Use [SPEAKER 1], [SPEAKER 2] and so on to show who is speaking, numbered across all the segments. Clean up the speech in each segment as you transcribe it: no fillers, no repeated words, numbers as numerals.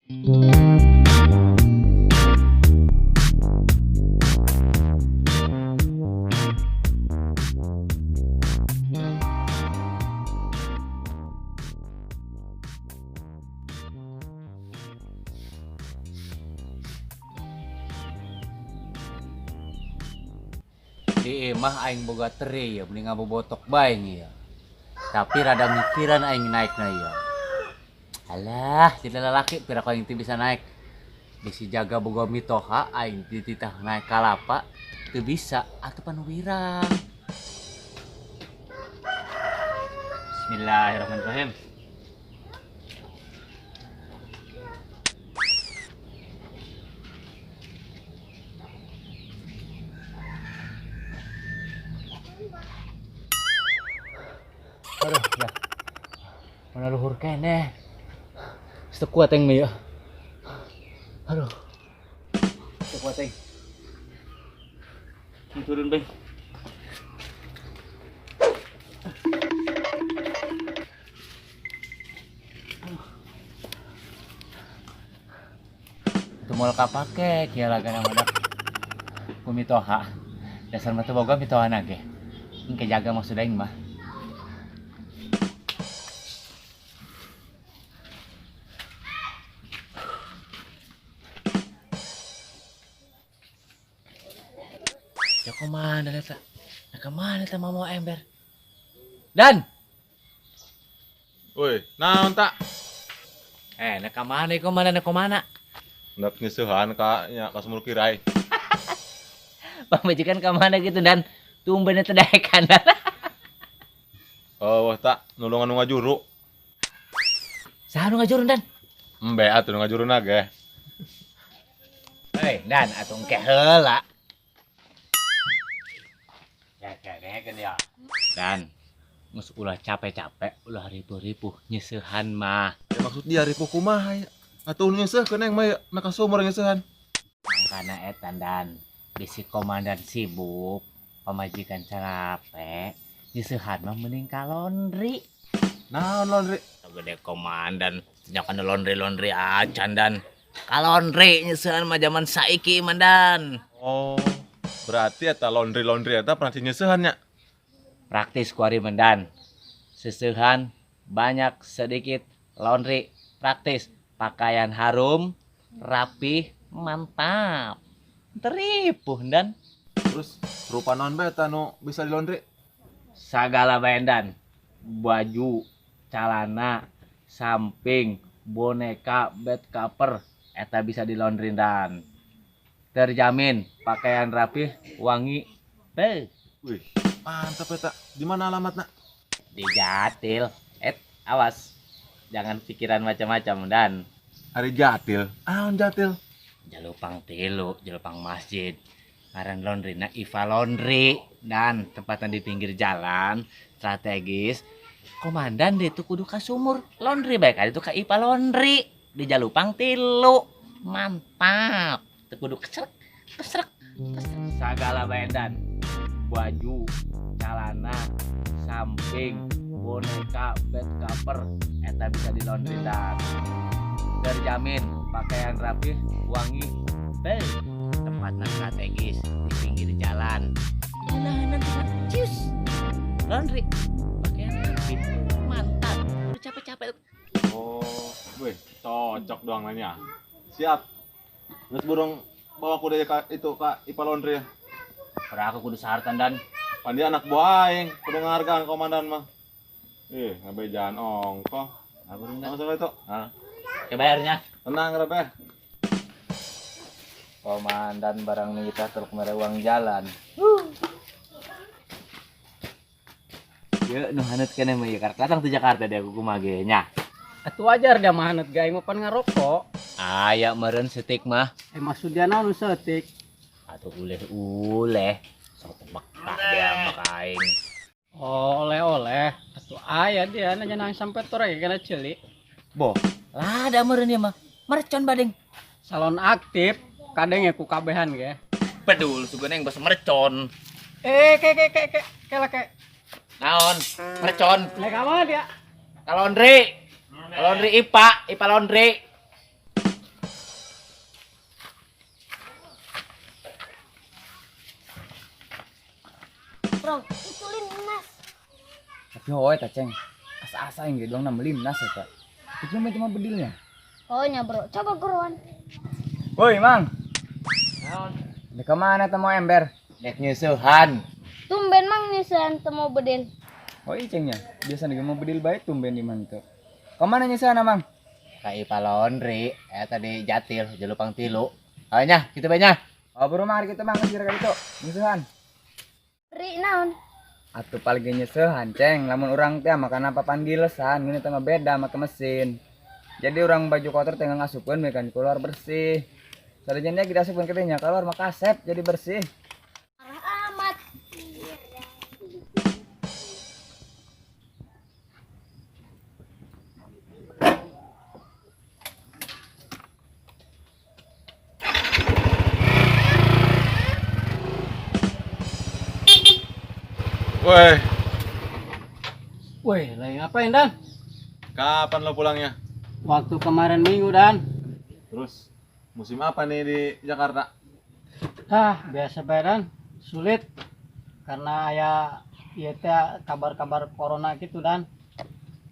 [SPEAKER 1] Di imah aing boga teri ya, mending bobotok bae ya. Tapi rada mikiran aing naik na ya. Alah, jadi lalaki pira ko aing bisa naik. Bisi jaga boga mitoha aing dititah naik kalapa teu bisa atuh panuwirang. Bismillahirrahmanirrahim. Aduh, ya. Mana luhur kene. Step kuat yang ya. Aduh. Step kuat yang. Turun, Bang. Itu mau kapake kia lagana madak. Kumitoha. Dasar mata boga mitoha nage. Ini kejaga maksud aing mah. Ya kemana Leta? Ya kemana Leta mau ember? Dan!
[SPEAKER 2] Woi, naon tak?
[SPEAKER 1] Nak kemana? Nak kemana?
[SPEAKER 2] Nak nyeusehan ka nya ka sumur kirai.
[SPEAKER 1] Pamajikan kemana gitu Dan? Tumben teh daekan.
[SPEAKER 2] Oh, wah tak nulungan nu ngajuru.
[SPEAKER 1] Saha nu ngajurun Dan?
[SPEAKER 2] Embe atuh nu ngajuruna ge.
[SPEAKER 1] Hei, Dan atuh engke heula. Ya. Dan geus ulah capek-capek, ulah ripuh-ripuh nyeusehan mah.
[SPEAKER 2] Ya maksud dia ripuh kumaha ya? Atuh nyeuseun mah ya na ka sumur nyeusehan.
[SPEAKER 1] Mangkana etan Dan, bisi komandan sibuk, pamajikan capek, nyeusehan mah mending ka laundry.
[SPEAKER 2] Naon laundry?
[SPEAKER 1] Gede komandan, nyakan laundry acan Dan. Ka laundry nyeusehan mah zaman saiki mandan.
[SPEAKER 2] Oh, berarti eta laundry eta pernah nyeusehan nya.
[SPEAKER 1] Praktis kuari mendan. Seseuhan banyak sedikit laundry praktis. Pakaian harum, rapi, mantap. Teripuh Dan.
[SPEAKER 2] Terus rupa naon bae eta nu bisa di laundry?
[SPEAKER 1] Sagala baendan. Baju, celana, samping, boneka, bed cover eta bisa di laundry Dan. Terjamin pakaian rapi, wangi.
[SPEAKER 2] Wih, mantap eta. Di mana alamatna?
[SPEAKER 1] Di Jatil. Awas. Jangan pikiran macam-macam Dan.
[SPEAKER 2] Hari Jatil. Naon Jatil?
[SPEAKER 1] Jalupang tilu, jalupang masjid. Ngaran laundry na Iva Laundry Dan tempatnya di pinggir jalan, strategis. Komandan deh tuh kudu ka sumur laundry baik ada tuh ka Iva Laundry di Jalupang tilu. Mantap. Tuh kudu kesrek. Sagala baendan. Baju, celana, samping, boneka, bed cover eta bisa di laundry Dan. Terjamin pakaian rapi, wangi. Tempatnya strategis di pinggir jalan. Nah, cius. Laundry pakaian rapi, mantap. Udah capek-capek.
[SPEAKER 2] Oh, wih, cocok doang nanya. Siap. Geus burung bawa kuda ka itu ka Ipa Laundry ya.
[SPEAKER 1] Pada aku kudu sahartan Dan.
[SPEAKER 2] Pandi anak buah aing, kudu ngargaan komandan mah. Ngabejaan ongkoh.
[SPEAKER 1] Aku rendah.
[SPEAKER 2] Langsung itu.
[SPEAKER 1] Kebayarnya.
[SPEAKER 2] Tenang Rebeh.
[SPEAKER 1] Komandan barang kita truk merewang jalan. Ya, nu hanet kene mah ya datang ke Jakarta deh aku kumage nya.
[SPEAKER 3] Atuh wajar dia mah hanet gaeng mah pan ngarokok.
[SPEAKER 1] Aya meureun setik mah.
[SPEAKER 3] Maksudnya naon setik?
[SPEAKER 1] Atuh uleh-uleh. Sok tebak dia mah kain.
[SPEAKER 3] Oh, oleh-oleh. Atuh aya dia nanya nang sampai tore kana ceuli.
[SPEAKER 1] Boh, lada meureun ieu mah. Mercon badeng.
[SPEAKER 3] Salon aktif kadang ya ku kabehan ge.
[SPEAKER 1] Pedul sugana yang basa mercon.
[SPEAKER 3] Ke.
[SPEAKER 1] Naon? Mercon.
[SPEAKER 3] Naik apa dia?
[SPEAKER 1] Laundry. Laundry IPA Laundry.
[SPEAKER 4] bro, itu Limnas.
[SPEAKER 5] Tapi hoy ta ceng. Asa-asa yang gitu nama Limnas ya tak. Itu cuma bedilnya.
[SPEAKER 4] Pokoknya bro, coba guruan.
[SPEAKER 5] Woi mang. Di kemana temu ember?
[SPEAKER 1] Dek nyusuhan.
[SPEAKER 4] Tumben mang nyusahan temu bedil.
[SPEAKER 5] Oh cengnya. Biasa nih mau bedil baik tumben di mana tuh. Kemana nyusahan mang?
[SPEAKER 1] Ka Ipa Laundry, tadi Jatil, Jelupang Tilu. Awalnya, gitu banyak.
[SPEAKER 5] Oh baru mari kita mang kira itu. Nyusahan.
[SPEAKER 4] Ri naon?
[SPEAKER 5] Atuh paling nyusahan ceng. Lamun orang teh makan apa panggilesan, ini tengah beda make mesin. Jadi orang baju kotor tengah ngasupkeun mekan keluar bersih. Sarjana kita asupkeun ketenya keluar maka asep jadi bersih.
[SPEAKER 4] Parah amat.
[SPEAKER 2] Woi,
[SPEAKER 3] Wih, lagi ngapain Dan?
[SPEAKER 2] kapan lo pulangnya?
[SPEAKER 3] Waktu kemarin minggu Dan.
[SPEAKER 2] Terus musim apa nih di Jakarta?
[SPEAKER 3] Biasa bae Dan, sulit. Karena ya teh kabar-kabar corona gitu Dan.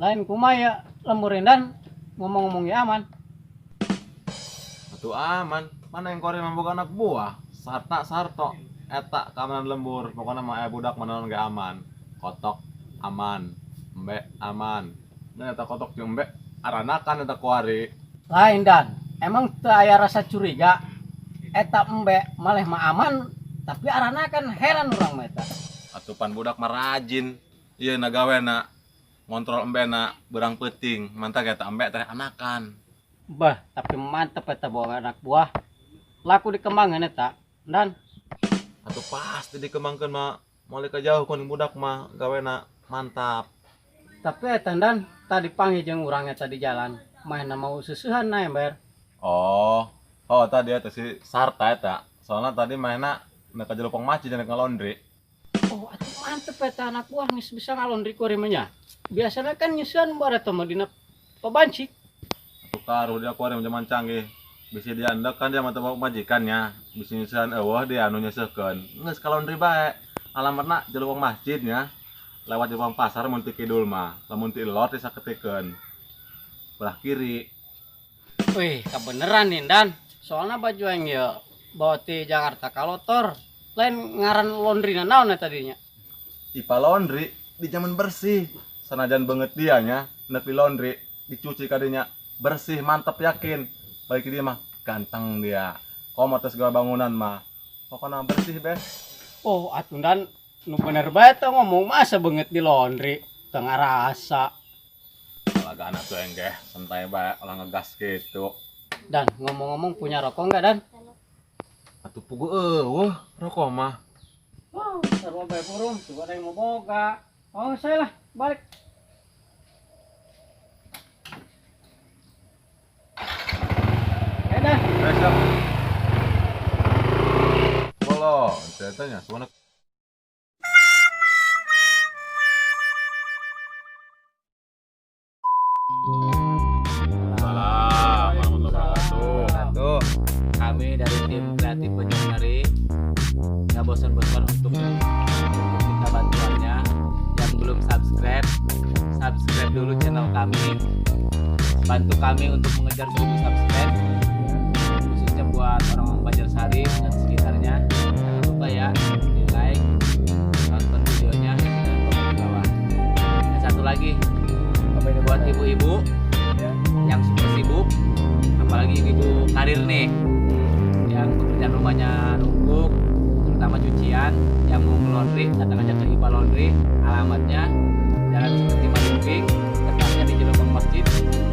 [SPEAKER 3] Lain kumaha ya lemburin Dan, ngomong-ngomong ya aman.
[SPEAKER 2] Atuh aman, mana yang kore membuka anak buah? Sarto, eta keamanan lembur, pokoknya mah budak mana gak aman. Kotok aman, embe aman. Nah eta kotok jeung embe aranakan eta kuari.
[SPEAKER 3] Lain Dan, emang teu aya rasa curiga. Eta embe maleh mah aman, tapi arana kan heran urang mah eta.
[SPEAKER 2] Atuh pan budak mah rajin. Ieu nagawena ngontrol embena berang peuting, mantap eta embe teh anakan.
[SPEAKER 3] Bah, tapi mantep eta bawa anak buah. Laku dikembangkan eta. Dan
[SPEAKER 2] Atuh pasti dikembangkeun mah mulai ka jauh kun budak mah gawena mantap.
[SPEAKER 3] tapi eta Dan tadi panggil jeung urang eta di jalan. Main mau susuhan na ember.
[SPEAKER 2] Oh tadi eta si Sarta eta. Soalnya tadi mainna ka Jelupang Masjid jeung ngalondri.
[SPEAKER 3] Oh, atuh mantep eta anak buah geus bisa ngalondri kurimanya. Biasanya kan nyusuhan bare teh mah dina pabanci.
[SPEAKER 2] Atuh karuh dia kuari zaman canggih. Bisa diandek kan dia mah teu majikannya. Bisa nyusahan eueuh dia anu nyuseuhkeun. Geus ka laundry bae. Alamatna Jelupang Masjidnya. Lewat Jelupang Pasar mun ti kidul mah. Lamun ti ilor teh sakeutikeun. Belah kiri.
[SPEAKER 3] Wih, kebeneran nih Dan. Soalnya baju yang ya bawa ti Jakarta kalotor. Lain ngaran laundryna naon eta tadinya.
[SPEAKER 2] Ipa Laundry di zaman bersih. Sanajan banget dianya neuk di laundry dicuci kadinya bersih mantep yakin. Balik dia mah ganteng dia. Komo teh segala bangunan mah. Pokoknya bersih be.
[SPEAKER 3] Oh, atuh Dan nu bener bae teh ngomong masa banget di laundry. Tengah rasa.
[SPEAKER 2] Laga anak tuh enggeh santai bae ulah ngegas gitu.
[SPEAKER 3] Dan ngomong-ngomong punya rokok enggak Dan?
[SPEAKER 2] Atuh pugu eueuh rokok mah.
[SPEAKER 3] Oh, sarua bae burung, tuh ada yang mau boga. Oh, saya lah, balik. Dan.
[SPEAKER 2] Siap. Bolo, ceritanya suana. Salam, warahmatullahi wabarakatuh.
[SPEAKER 1] Kami dari tim kreatif Banyuwangi nggak bosan-bosan untuk minta bantuannya. Yang belum subscribe dulu channel kami. Bantu kami untuk mengejar 1000 subscribe. Khususnya buat orang-orang Banjarsari dan sekitarnya. Jangan lupa ya di like, tonton videonya dan komen di bawah. Dan satu lagi buat ibu-ibu yang super sibuk, apalagi ibu karir nih yang pekerjaan rumahnya numpuk, terutama cucian, yang mau ngelondri datang aja ke Ipa Laundry. Alamatnya Jalan Seperti Marimping, tepatnya di Jelupang Masjid,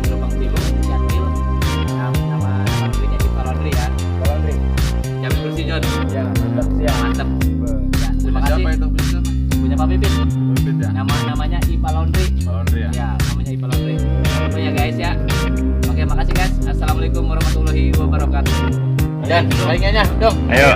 [SPEAKER 1] Jelupang Tilu, Jatil. Nama laundrynya Ipa Laundry ya.
[SPEAKER 5] Laundry.
[SPEAKER 1] Jamin bersih John.
[SPEAKER 5] Ya, mantap siap.
[SPEAKER 1] Mantep. Ya, terima
[SPEAKER 2] Siapa
[SPEAKER 1] kasih.
[SPEAKER 2] itu? Punya siapa?
[SPEAKER 1] Punya Pak Pipit.
[SPEAKER 2] Pipit ya?
[SPEAKER 1] Namanya Ipa Laundry.
[SPEAKER 2] Laundry ya?
[SPEAKER 1] Ya, namanya Ipa Laundry. Itu ya guys ya. Oke, makasih guys. Assalamualaikum warahmatullahi wabarakatuh. Dan baliknya dong.
[SPEAKER 2] Ayo.